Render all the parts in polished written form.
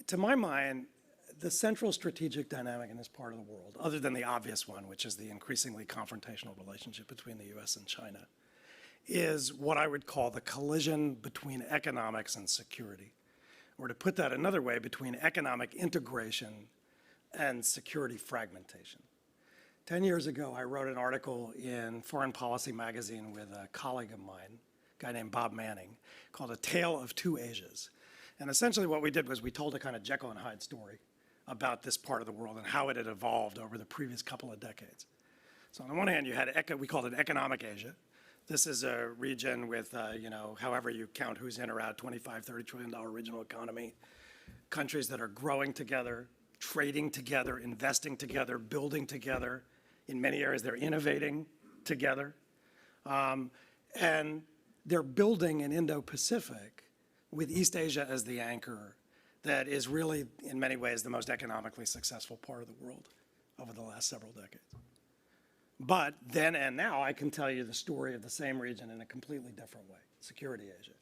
to my mind, the central strategic dynamic in this part of the world, other than the obvious one, which is the increasingly confrontational relationship between the US and China, is what I would call the collision between economics and security. Or to put that another way, between economic integration and security fragmentation. 10 years ago, I wrote an article in Foreign Policy magazine with a colleague of mine, a guy named Bob Manning, called A Tale of Two Asias. And essentially what we did was we told a kind of Jekyll and Hyde story about this part of the world and how it had evolved over the previous couple of decades. So on the one hand, you had, we called it economic Asia. This is a region with, however you count who's in or out, $25, $30 trillion regional economy, countries that are growing together, trading together, investing together, building together. In many areas, they're innovating together. And they're building an Indo-Pacific with East Asia as the anchor that is really, in many ways, the most economically successful part of the world over the last several decades. But then and now, I can tell you the story of the same region in a completely different way, security Asia.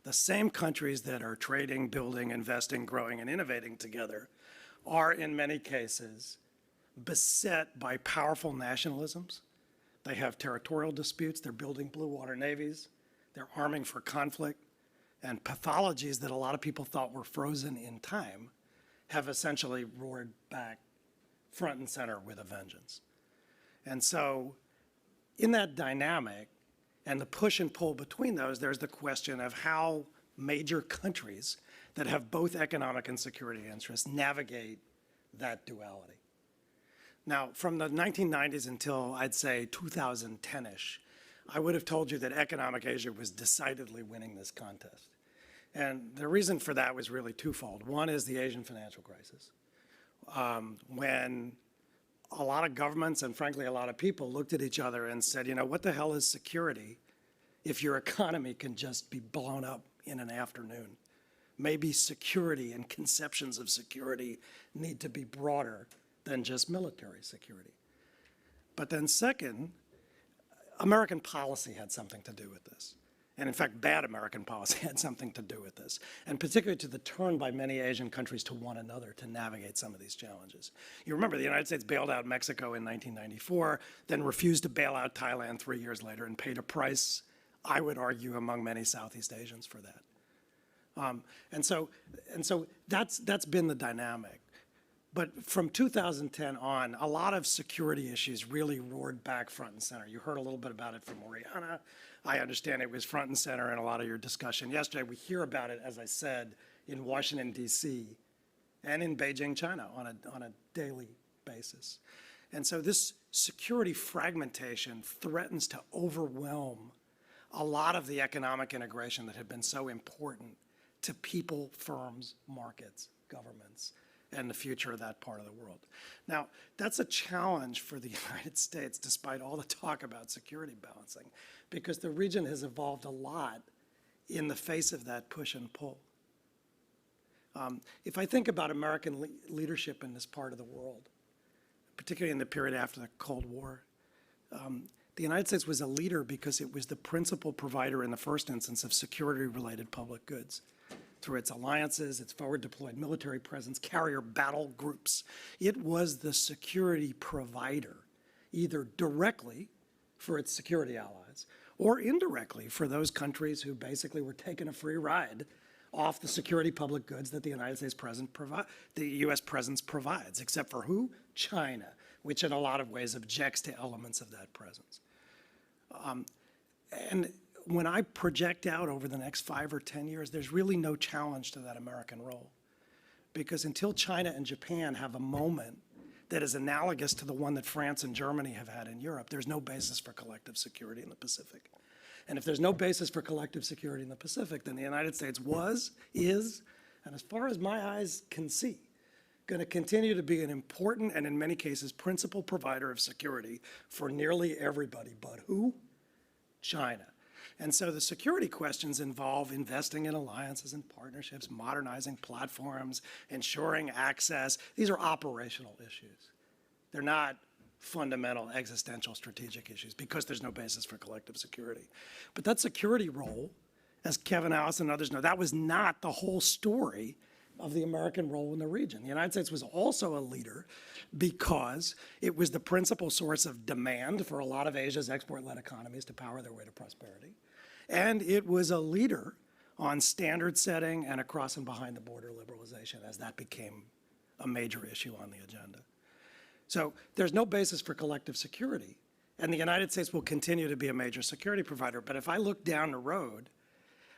The same countries that are trading, building, investing, growing, and innovating together are, in many cases, beset by powerful nationalisms. They have territorial disputes, they're building blue water navies, they're arming for conflict, and pathologies that a lot of people thought were frozen in time have essentially roared back front and center with a vengeance. And so in that dynamic and the push and pull between those, there's the question of how major countries that have both economic and security interests navigate that duality. Now, from the 1990s until, I'd say, 2010-ish, I would have told you that economic Asia was decidedly winning this contest. And the reason for that was really twofold. One is the Asian financial crisis, when a lot of governments and frankly a lot of people looked at each other and said, you know, what the hell is security if your economy can just be blown up in an afternoon? Maybe security and conceptions of security need to be broader than just military security. But then second, American policy had something to do with this. And in fact, bad American policy had something to do with this, and particularly to the turn by many Asian countries to one another to navigate some of these challenges. You remember the United States bailed out Mexico in 1994, then refused to bail out Thailand 3 years later and paid a price, I would argue, among many Southeast Asians for that. And so that's been the dynamic. But from 2010 on, a lot of security issues really roared back front and center. You heard a little bit about it from Oriana. I understand it was front and center in a lot of your discussion yesterday. We hear about it, as I said, in Washington, D.C. and in Beijing, China on a daily basis. And so this security fragmentation threatens to overwhelm a lot of the economic integration that had been so important to people, firms, markets, governments, and the future of that part of the world. Now, that's a challenge for the United States, despite all the talk about security balancing, because the region has evolved a lot in the face of that push and pull. If I think about American leadership in this part of the world, particularly in the period after the Cold War, the United States was a leader because it was the principal provider in the first instance of security-related public goods through its alliances, its forward-deployed military presence, carrier battle groups. It was the security provider, either directly for its security allies or indirectly for those countries who basically were taking a free ride off the security public goods that the United States the U.S. presence provides, except for who? China, which in a lot of ways objects to elements of that presence. And when I project out over the next 5 or 10 years, there's really no challenge to that American role. Because until China and Japan have a moment that is analogous to the one that France and Germany have had in Europe, there's no basis for collective security in the Pacific. And if there's no basis for collective security in the Pacific, then the United States is, and as far as my eyes can see, going to continue to be an important and in many cases principal provider of security for nearly everybody, but who? China. And so the security questions involve investing in alliances and partnerships, modernizing platforms, ensuring access. These are operational issues. They're not fundamental existential strategic issues because there's no basis for collective security. But that security role, as Kevin, Alice, and others know, that was not the whole story of the American role in the region. The United States was also a leader because it was the principal source of demand for a lot of Asia's export-led economies to power their way to prosperity. And it was a leader on standard setting and across and behind the border liberalization as that became a major issue on the agenda. So there's no basis for collective security, and the United States will continue to be a major security provider. But if I look down the road,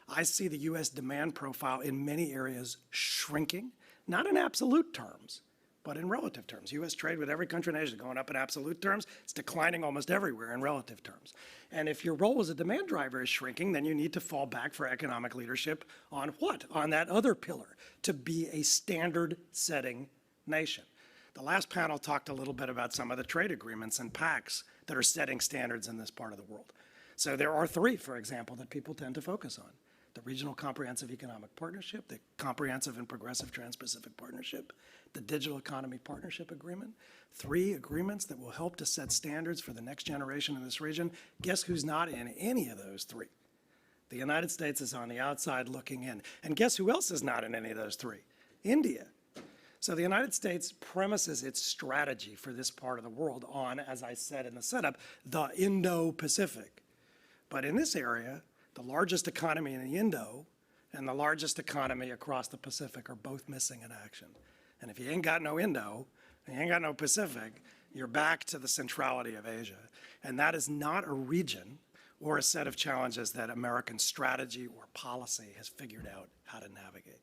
I see the U.S. demand profile in many areas shrinking, not in absolute terms, but in relative terms. U.S. trade with every country in Asia is going up in absolute terms. It's declining almost everywhere in relative terms. And if your role as a demand driver is shrinking, then you need to fall back for economic leadership on what? On that other pillar, to be a standard-setting nation. The last panel talked a little bit about some of the trade agreements and pacts that are setting standards in this part of the world. So there are three, for example, that people tend to focus on. The Regional Comprehensive Economic Partnership, the Comprehensive and Progressive Trans-Pacific Partnership, the Digital Economy Partnership Agreement. Three agreements that will help to set standards for the next generation in this region. Guess who's not in any of those three? The United States is on the outside looking in. And guess who else is not in any of those three? India. So the United States premises its strategy for this part of the world on, as I said in the setup, the Indo-Pacific. But in this area, the largest economy in the Indo and the largest economy across the Pacific are both missing in action. And if you ain't got no Indo, and you ain't got no Pacific, you're back to the centrality of Asia. And that is not a region or a set of challenges that American strategy or policy has figured out how to navigate.